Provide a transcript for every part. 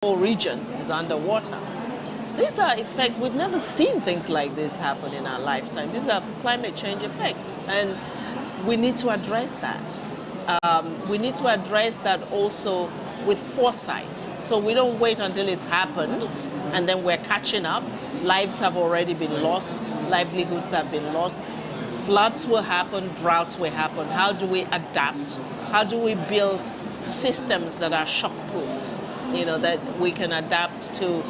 whole region is underwater. These are effects, we've never seen things like this happen in our lifetime. These are climate change effects, and we need to address that. We need to address that also with foresight. So we don't wait until it's happened and then we're catching up. Lives have already been lost, livelihoods have been lost. Floods will happen, droughts will happen. How do we adapt? How do we build systems that are shockproof, that we can adapt to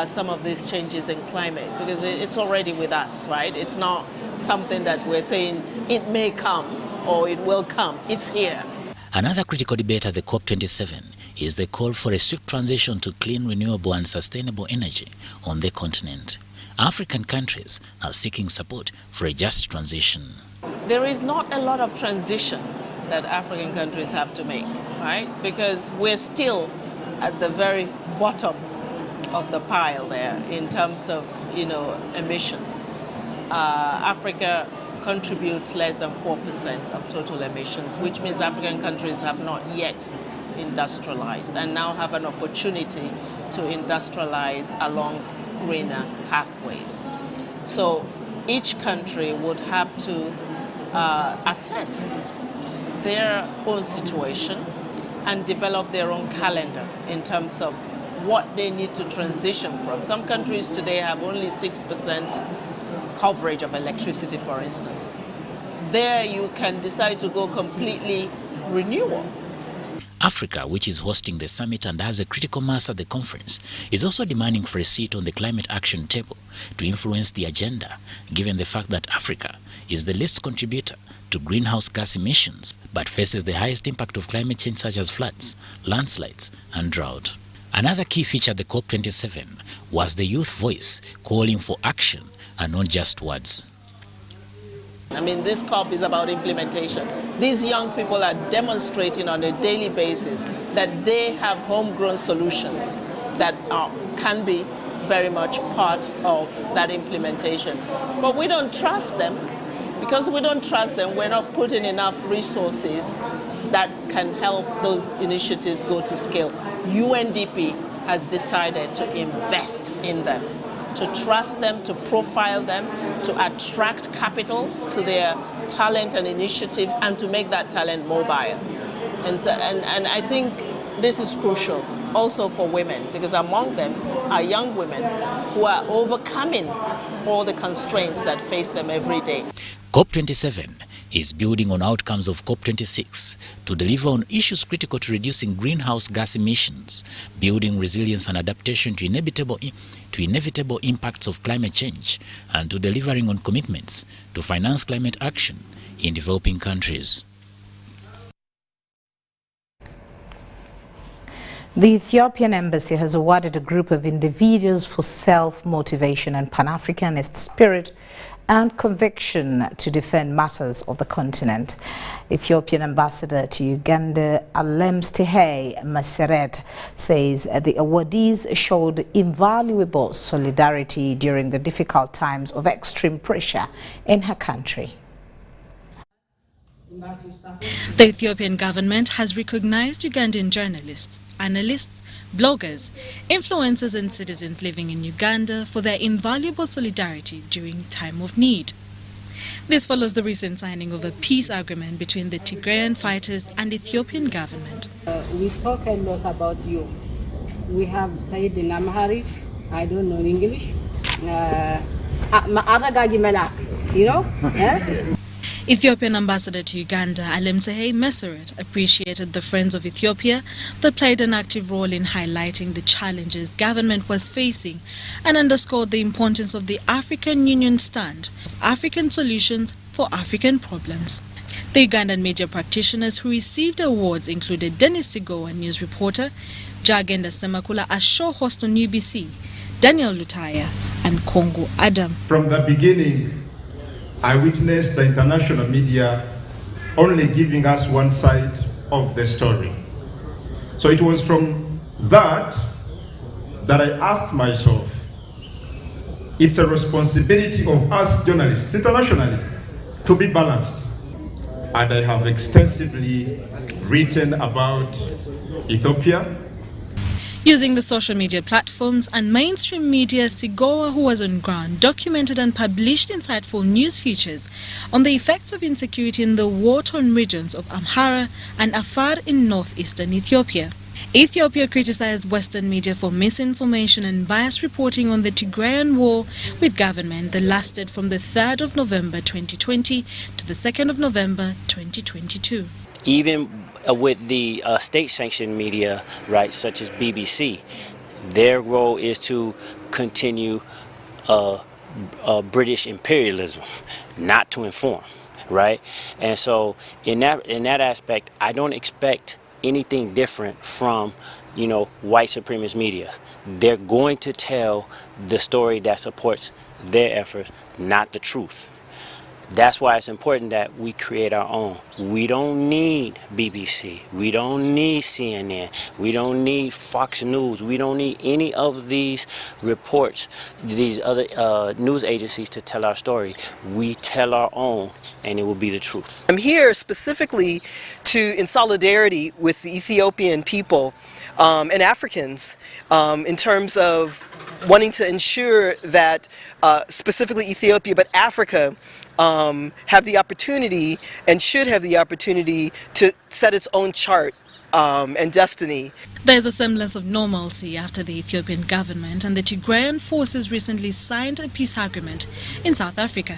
some of these changes in climate? Because it's already with us, right? It's not something that we're saying it may come or it will come. It's here. Another critical debate at the COP27 is the call for a swift transition to clean, renewable and sustainable energy on the continent. African countries are seeking support for a just transition. There is not a lot of transition that African countries have to make, right? Because we're still at the very bottom of the pile there in terms of, emissions. Africa contributes less than 4% of total emissions, which means African countries have not yet industrialized and now have an opportunity to industrialize along greener pathways. So each country would have to assess their own situation and develop their own calendar in terms of what they need to transition from. Some countries today have only 6% coverage of electricity, for instance. There you can decide to go completely renewable. Africa, which is hosting the summit and has a critical mass at the conference, is also demanding for a seat on the climate action table to influence the agenda, given the fact that Africa is the least contributor to greenhouse gas emissions, but faces the highest impact of climate change such as floods, landslides and drought. Another key feature at the COP27 was the youth voice calling for action and not just words. I mean, this COP is about implementation. These young people are demonstrating on a daily basis that they have homegrown solutions that can be very much part of that implementation. But we don't trust them. Because we don't trust them, we're not putting enough resources that can help those initiatives go to scale. UNDP has decided to invest in them, to trust them, to profile them, to attract capital to their talent and initiatives, and to make that talent mobile. And I think this is crucial also for women, because among them are young women who are overcoming all the constraints that face them every day. COP27 is building on outcomes of COP26 to deliver on issues critical to reducing greenhouse gas emissions, building resilience and adaptation to inevitable impacts of climate change, and to delivering on commitments to finance climate action in developing countries. The Ethiopian embassy has awarded a group of individuals for self-motivation and Pan-Africanist spirit and conviction to defend matters of the continent. Ethiopian ambassador to Uganda, Alemstehey Maseret, says the awardees showed invaluable solidarity during the difficult times of extreme pressure in her country. The Ethiopian government has recognized Ugandan journalists, analysts, bloggers, influencers and citizens living in Uganda for their invaluable solidarity during time of need. This follows the recent signing of a peace agreement between the Tigrayan fighters and Ethiopian government. We talk a lot about you. We have said in Amharic, I don't know in English, you know? Ethiopian ambassador to Uganda, Alemstehey Maseret, appreciated the Friends of Ethiopia that played an active role in highlighting the challenges government was facing and underscored the importance of the African Union stand of African solutions for African problems. The Ugandan media practitioners who received awards included Dennis Sigo, a news reporter, Jagenda Semakula, a show host on UBC, Daniel Lutaya, and Kongo Adam. From the beginning, I witnessed the international media only giving us one side of the story. So it was from that I asked myself, it's a responsibility of us journalists internationally to be balanced. And I have extensively written about Ethiopia. Using the social media platforms and mainstream media, Sigoa, who was on ground, documented and published insightful news features on the effects of insecurity in the war-torn regions of Amhara and Afar in northeastern Ethiopia. Ethiopia criticized Western media for misinformation and biased reporting on the Tigrayan war with government that lasted from the 3rd of November 2020 to the 2nd of November 2022. Even with the state-sanctioned media, right, such as BBC, their role is to continue British imperialism, not to inform, right? And so in that aspect, I don't expect anything different from, white supremacist media. They're going to tell the story that supports their efforts, not the truth. That's why it's important that we create our own. We don't need BBC. We don't need CNN. We don't need Fox News. We don't need any of these reports, these other news agencies to tell our story. We tell our own, and it will be the truth. I'm here specifically in solidarity with the Ethiopian people and Africans in terms of wanting to ensure that specifically Ethiopia, but Africa, have the opportunity and should have the opportunity to set its own chart and destiny. There's a semblance of normalcy after the Ethiopian government and the Tigrayan forces recently signed a peace agreement in South Africa.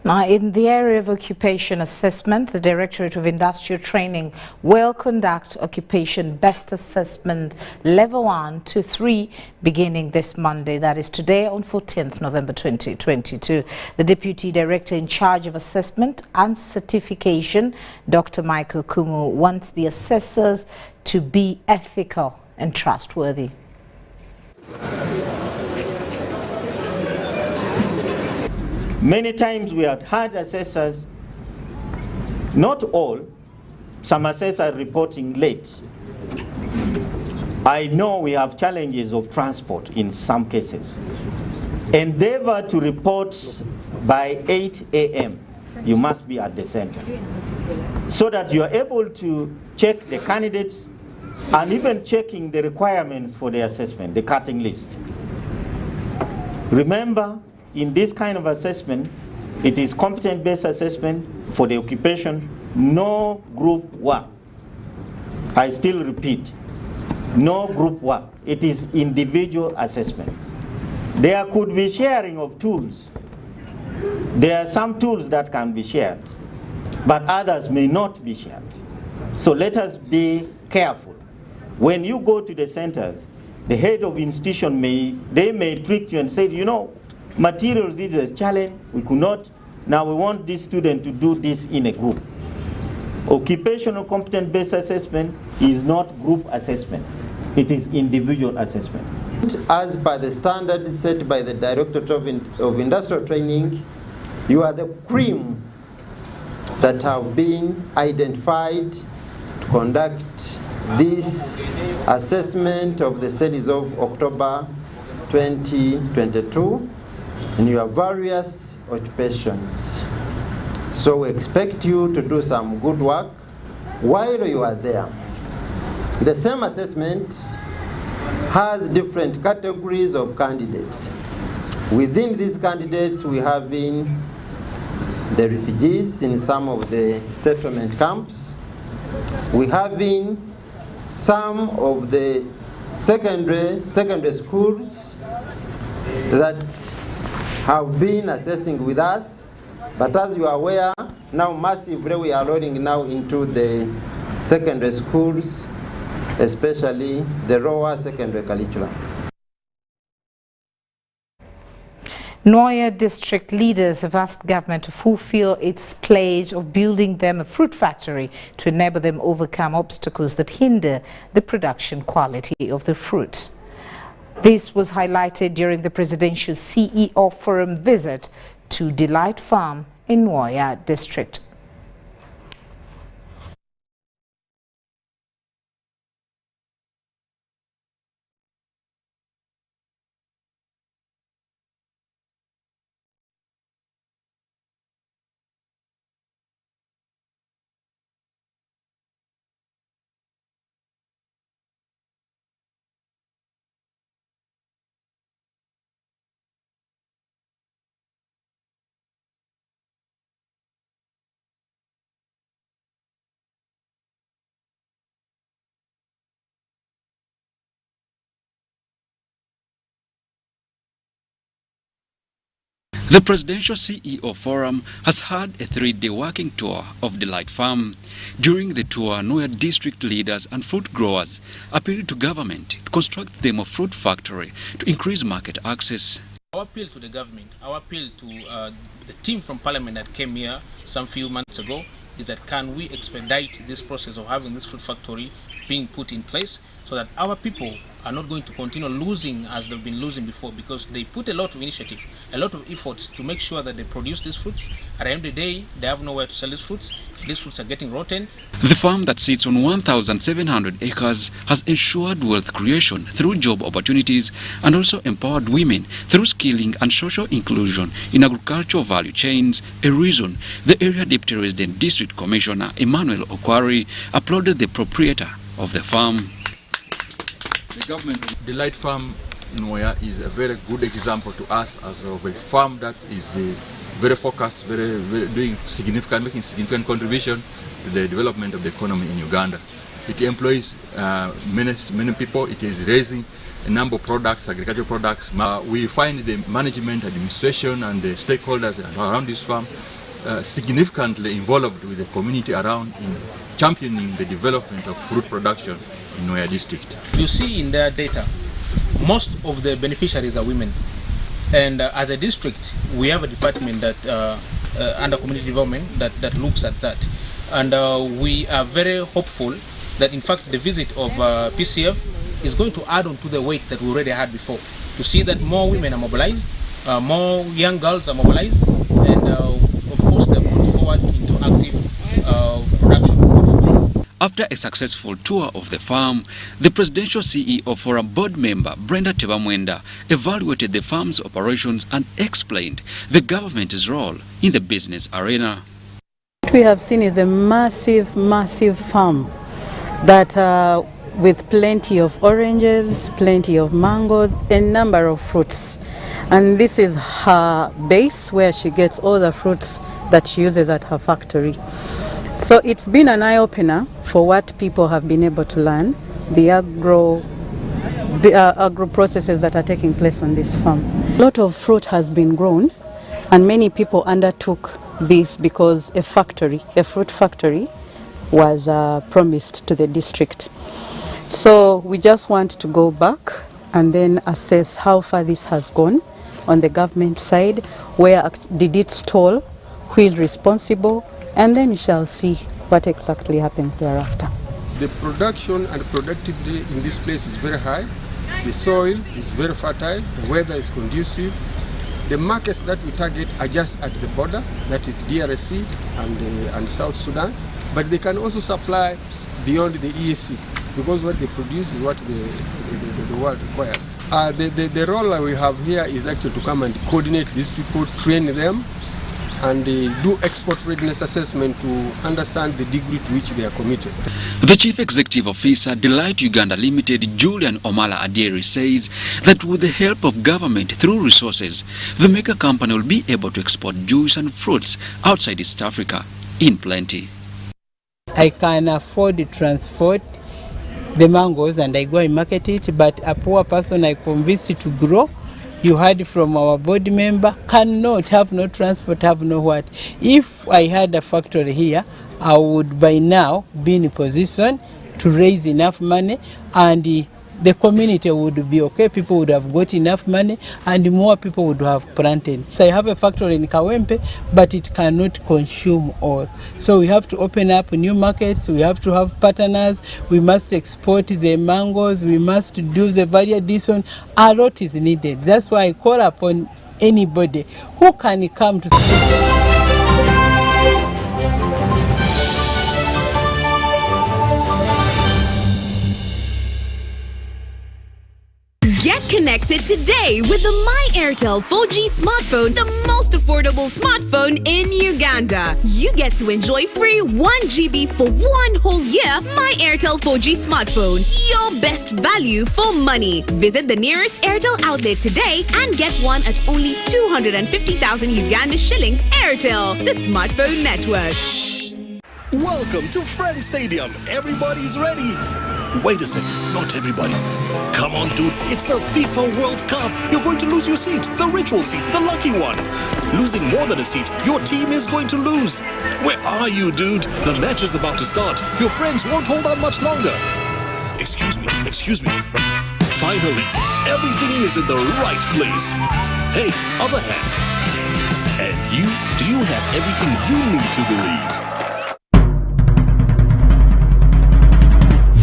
Now, in the area of occupation assessment, the Directorate of Industrial Training will conduct Occupation Best Assessment Level 1 to 3 beginning this Monday, that is today on 14th November 2022. The Deputy Director in charge of Assessment and Certification, Dr. Michael Kumu, wants the assessors to be ethical and trustworthy. Many times we have had assessors, not all, some assessors are reporting late. I know we have challenges of transport in some cases. Endeavor to report by 8 a.m. You must be at the center, so that you are able to check the candidates and even checking the requirements for the assessment, the cutting list. Remember, in this kind of assessment, it is competence-based assessment for the occupation, no group work. I still repeat, no group work. It is individual assessment. There could be sharing of tools. There are some tools that can be shared, but others may not be shared. So let us be careful. When you go to the centers, the head of institution may trick you and say, materials is a challenge, we could not, now we want this student to do this in a group. Occupational competence-based assessment is not group assessment, it is individual assessment. As per the standards set by the Directorate of Industrial Training, you are the cream that have been identified to conduct this assessment of the studies of October 2022 in your various occupations. So we expect you to do some good work while you are there. The same assessment has different categories of candidates. Within these candidates, we have the refugees in some of the settlement camps. We have some of the secondary schools that have been assessing with us, but as you are aware, now massively we are rolling now into the secondary schools, especially the lower secondary curriculum. Noya district leaders have asked government to fulfill its pledge of building them a fruit factory to enable them overcome obstacles that hinder the production quality of the fruit. This was highlighted during the presidential CEO forum visit to Delight Farm in Noya district. The Presidential CEO Forum has had a 3-day working tour of Delight Farm. During the tour, Noya district leaders and fruit growers appealed to government to construct them a fruit factory to increase market access. Our appeal to the government, our appeal to the team from Parliament that came here some few months ago is that can we expedite this process of having this fruit factory being put in place so that our people are not going to continue losing as they've been losing before, because they put a lot of initiative, a lot of efforts to make sure that they produce these fruits. At the end of the day, they have nowhere to sell these fruits. These fruits are getting rotten. The farm that sits on 1,700 acres has ensured wealth creation through job opportunities and also empowered women through skilling and social inclusion in agricultural value chains, a reason the area Deputy Resident District Commissioner Emmanuel Okwari applauded the proprietor of the farm. The government Delight Farm Noya is a very good example to us as of a farm that is very focused, very making significant contribution to the development of the economy in Uganda. It employs many people. It is raising a number of products, agricultural products. We find the management, administration, and the stakeholders around this farm significantly involved with the community around in championing the development of fruit production in Noya district. You see in their data, most of the beneficiaries are women. And as a district, we have a department that under community development that looks at that. And we are very hopeful that in fact the visit of PCF is going to add on to the weight that we already had before, to see that more women are mobilized, more young girls are mobilized, and of course they're put forward into active production of fruits. After a successful tour of the farm, the Presidential CEO Forum board member Brenda Tebamwenda evaluated the farm's operations and explained the government's role in the business arena. What we have seen is a massive farm that with plenty of oranges, plenty of mangoes, a number of fruits. And this is her base where she gets all the fruits that she uses at her factory. So it's been an eye-opener for what people have been able to learn, the agro processes that are taking place on this farm. A lot of fruit has been grown, and many people undertook this because a fruit factory was promised to the district. So we just want to go back and then assess how far this has gone on the government side, where did it stall, who is responsible, and then we shall see what exactly happens thereafter. The production and productivity in this place is very high. The soil is very fertile, the weather is conducive. The markets that we target are just at the border, that is DRC and South Sudan, but they can also supply beyond the EAC, because what they produce is what the world requires. The role we have here is actually to come and coordinate these people, train them, and do export readiness assessment to understand the degree to which they are committed. The Chief Executive Officer, Delight Uganda Limited, Julian Omala Adieri, says that with the help of government through resources, the mega company will be able to export juice and fruits outside East Africa in plenty. I can afford to transport the mangoes and I go and market it, but a poor person I convinced to grow, you heard from our board member, cannot have no transport, have no what. If I had a factory here, I would by now be in a position to raise enough money, and the community would be okay, people would have got enough money, and more people would have planted. So I have a factory in Kawempe, but it cannot consume all. So we have to open up new markets, we have to have partners, we must export the mangoes, we must do the value addition. A lot is needed. That's why I call upon anybody who can come to Get connected today with the My Airtel 4G smartphone, the most affordable smartphone in Uganda. You get to enjoy free 1 GB for 1 whole year. My Airtel 4G smartphone, your best value for money. Visit the nearest Airtel outlet today and get one at only 250,000 Uganda shillings. Airtel, the smartphone network. Welcome to Friends Stadium. Everybody's ready. Wait a second, not everybody. Come on, dude, it's the FIFA World Cup. You're going to lose your seat, the ritual seat, the lucky one. Losing more than a seat, your team is going to lose. Where are you, dude? The match is about to start. Your friends won't hold on much longer. Excuse me. Finally, everything is in the right place. Hey, other hand. And do you have everything you need to believe?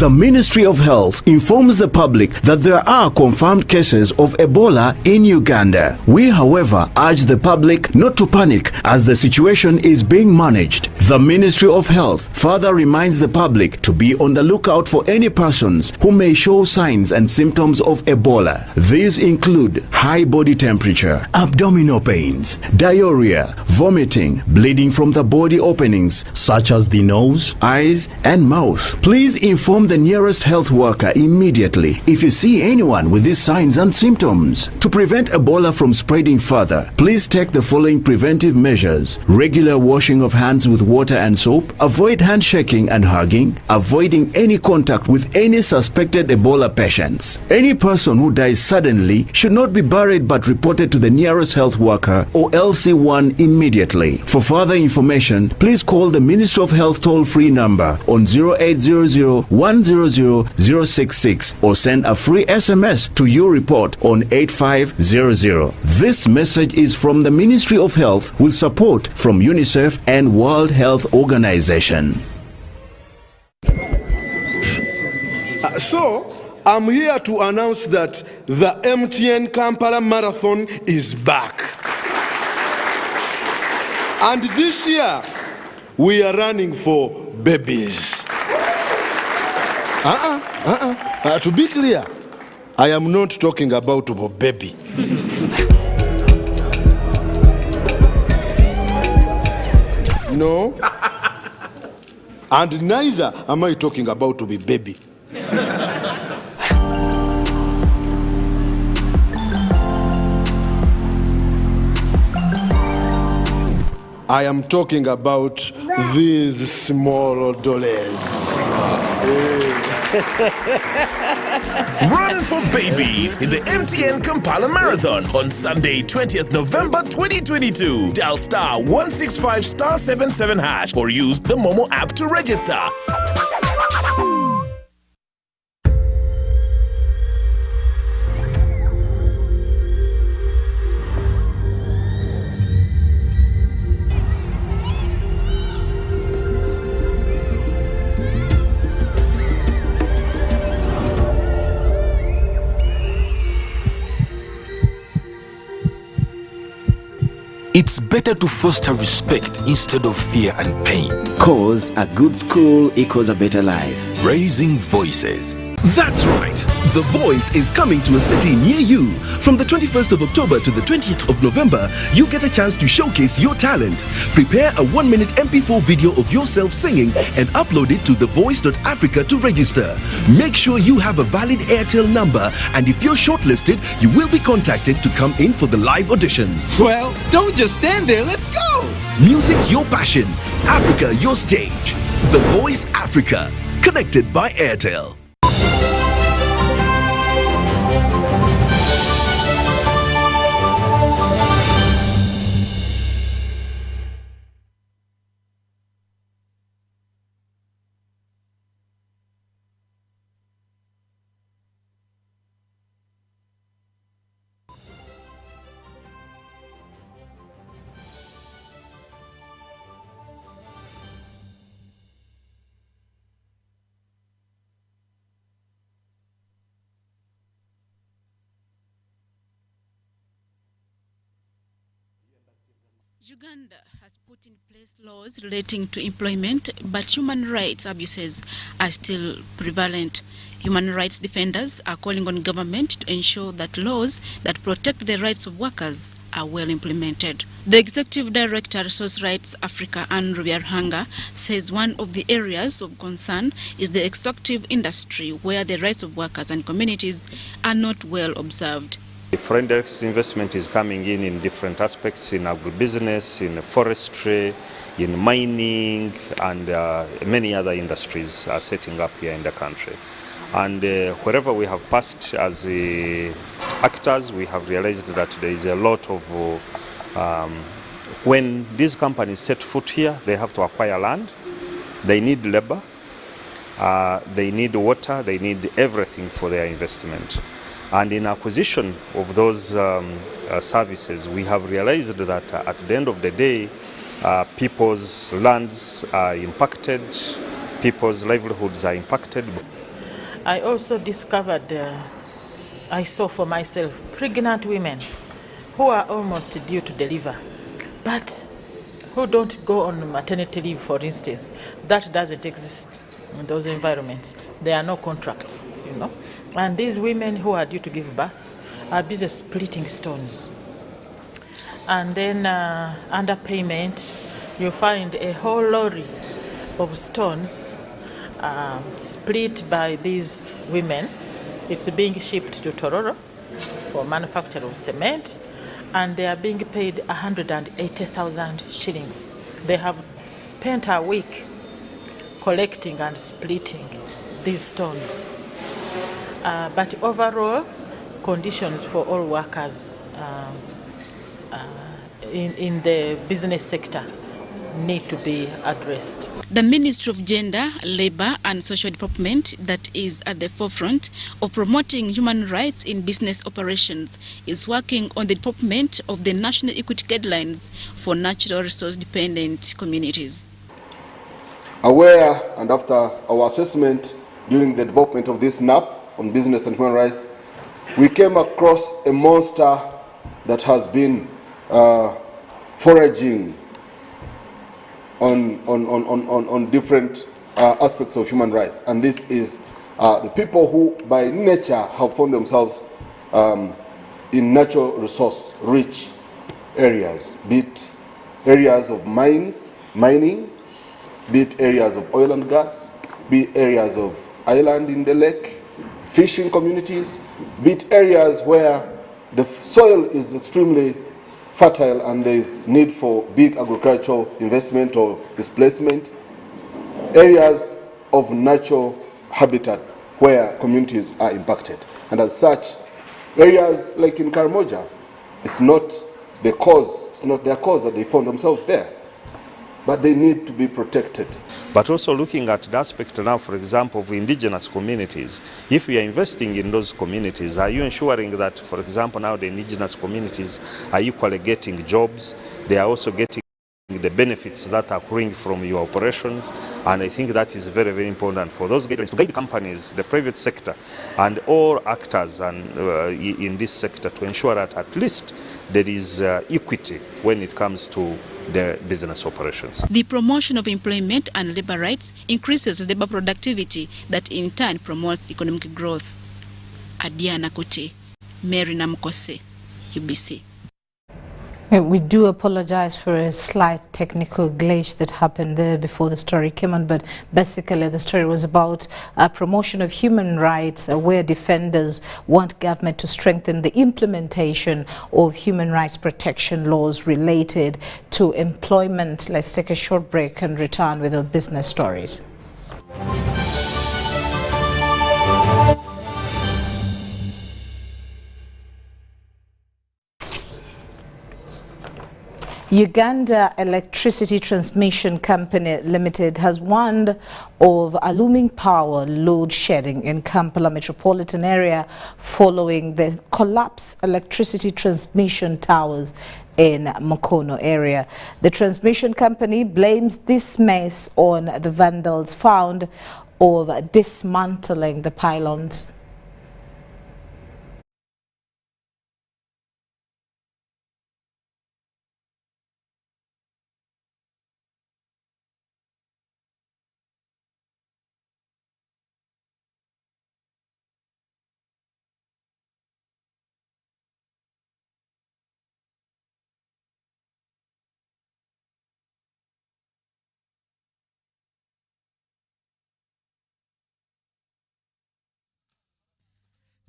The Ministry of Health informs the public that there are confirmed cases of Ebola in Uganda. We, however, urge the public not to panic as the situation is being managed. The Ministry of Health further reminds the public to be on the lookout for any persons who may show signs and symptoms of Ebola. These include high body temperature, abdominal pains, diarrhea, vomiting, bleeding from the body openings such as the nose, eyes, and mouth. Please inform the nearest health worker immediately if you see anyone with these signs and symptoms. To prevent Ebola from spreading further, please take the following preventive measures: regular washing of hands with water and soap, avoid handshaking and hugging, avoiding any contact with any suspected Ebola patients. Any person who dies suddenly should not be buried but reported to the nearest health worker or LC1 immediately. For further information, please call the Ministry of Health toll-free number on 0800 100 066 or send a free SMS to your report on 8500. This message is from the Ministry of Health with support from UNICEF and World Health Organization. So, I'm here to announce that the MTN Kampala Marathon is back. And this year, we are running for babies. To be clear, I am not talking about a baby. No. And neither am I talking about to be baby. I am talking about these small dollies. Run for babies in the MTN Kampala Marathon on Sunday, 20th November 2022. Dial *165*77# or use the Momo app to register. It's better to foster respect instead of fear and pain. Cause a good school equals a better life. Raising voices. That's right. The Voice is coming to a city near you. From the 21st of October to the 20th of November, you get a chance to showcase your talent. Prepare a 1-minute MP4 video of yourself singing and upload it to thevoice.africa to register. Make sure you have a valid Airtel number, and if you're shortlisted, you will be contacted to come in for the live auditions. Well, don't just stand there, let's go! Music your passion, Africa your stage. The Voice Africa, connected by Airtel. Uganda has put in place laws relating to employment, but human rights abuses are still prevalent. Human rights defenders are calling on government to ensure that laws that protect the rights of workers are well implemented. The Executive Director, Resource Rights Africa, Andrew Yarhanga, says one of the areas of concern is the extractive industry, where the rights of workers and communities are not well observed. Foreign direct investment is coming in different aspects, in agribusiness, in forestry, in mining, and many other industries are setting up here in the country. And wherever we have passed as actors, we have realized that there is a lot of, when these companies set foot here, they have to acquire land, they need labor, they need water, they need everything for their investment. And in acquisition of those services, we have realized that at the end of the day, people's lands are impacted, people's livelihoods are impacted. I also discovered, I saw for myself, pregnant women who are almost due to deliver, but who don't go on maternity leave, for instance. That doesn't exist in those environments. There are no contracts, you know. And these women who are due to give birth are busy splitting stones. And then under payment, you find a whole lorry of stones split by these women. It's being shipped to Tororo for manufacture of cement, and they are being paid 180,000 shillings. They have spent a week collecting and splitting these stones. But overall, conditions for all workers in the business sector need to be addressed. The Ministry of Gender, Labour and Social Development, that is at the forefront of promoting human rights in business operations, is working on the development of the National Equity Guidelines for natural resource dependent communities. Aware and after our assessment during the development of this NAP on business and human rights, we came across a monster that has been foraging on different aspects of human rights. And this is the people who by nature have found themselves in natural resource rich areas, be it areas of mining, be it areas of oil and gas, be it areas of island in the lake, fishing communities, be it areas where the soil is extremely fertile and there is need for big agricultural investment or displacement, areas of natural habitat where communities are impacted. And as such, areas like in Karamoja, it's not the cause, it's not their cause that they found themselves there, but they need to be protected. But also looking at the aspect now, for example, of indigenous communities. If we are investing in those communities, are you ensuring that, for example, now the indigenous communities are equally getting jobs? They are also getting the benefits that are accruing from your operations, and I think that is very, very important for those guidelines to guide companies, the private sector, and all actors in this sector to ensure that at least there is equity when it comes to their business operations. The promotion of employment and labor rights increases labor productivity that in turn promotes economic growth. Adiana Kote, Mary Namkose, UBC. We do apologize for a slight technical glitch that happened there before the story came on, but basically the story was about promotion of human rights where defenders want government to strengthen the implementation of human rights protection laws related to employment. Let's take a short break and return with our business stories. Uganda Electricity Transmission Company Limited has warned of a looming power load shedding in Kampala metropolitan area following the collapsed electricity transmission towers in Mukono area. The transmission company blames this mess on the vandals found of dismantling the pylons.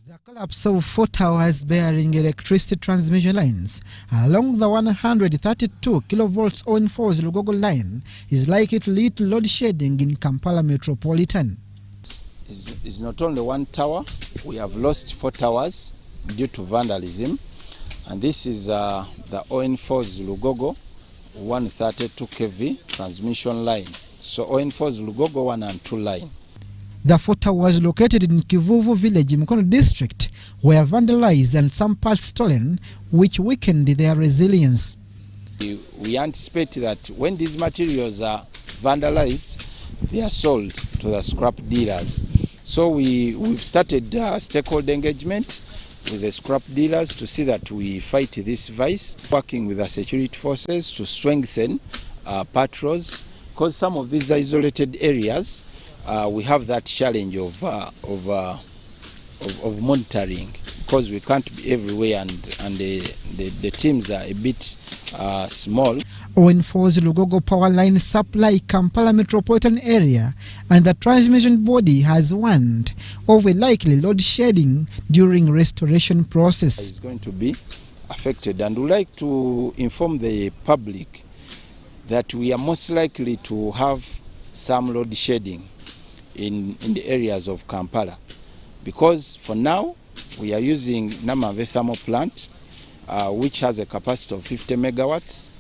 The collapse of 4 towers bearing electricity transmission lines along the 132 kilovolts Owen-Falls Lugogo line is likely to lead to load shedding in Kampala metropolitan. is not only one tower. We have lost 4 towers due to vandalism. And this is the ON4's Lugogo 132 kV transmission line. So ON4's Lugogo 1 and 2 line. The 4 towers located in Kivuvu village in Mukono district were vandalized and some parts stolen, which weakened their resilience. We anticipate that when these materials are vandalized, they are sold to the scrap dealers. So we've started stakeholder engagement with the scrap dealers to see that we fight this vice, working with the security forces to strengthen patrols, because some of these isolated areas we have that challenge of monitoring, because we can't be everywhere and the teams are a bit small. ON4's Lugogo power line supply Kampala metropolitan area, and the transmission body has warned of a likely load shedding during restoration process. It's going to be affected, and we'd like to inform the public that we are most likely to have some load shedding in the areas of Kampala, because for now we are using Namave thermal plant, which has a capacity of 50 megawatts.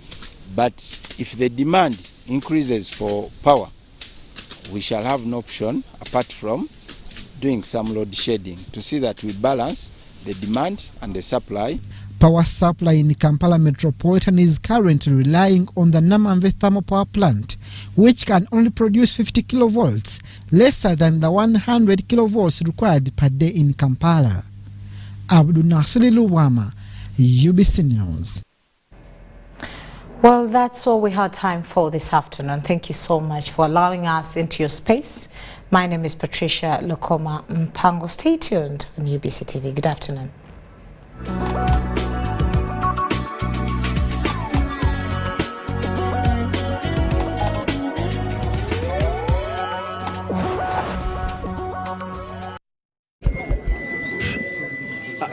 But if the demand increases for power, we shall have an option apart from doing some load shedding to see that we balance the demand and the supply. Power supply in Kampala metropolitan is currently relying on the Namave thermal power plant, which can only produce 50 kilovolts, lesser than the 100 kilovolts required per day in Kampala. Abdul Nasiri Luwama, UBC News. Well, that's all we had time for this afternoon. Thank you so much for allowing us into your space. My name is Patricia Lokoma Mpango. Stay tuned on UBC TV. Good afternoon.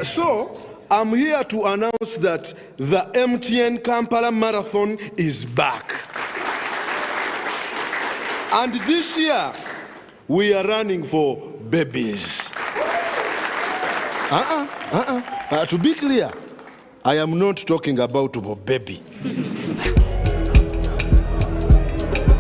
So, I'm here to announce that the MTN Kampala Marathon is back. And this year, we are running for babies. To be clear, I am not talking about a baby.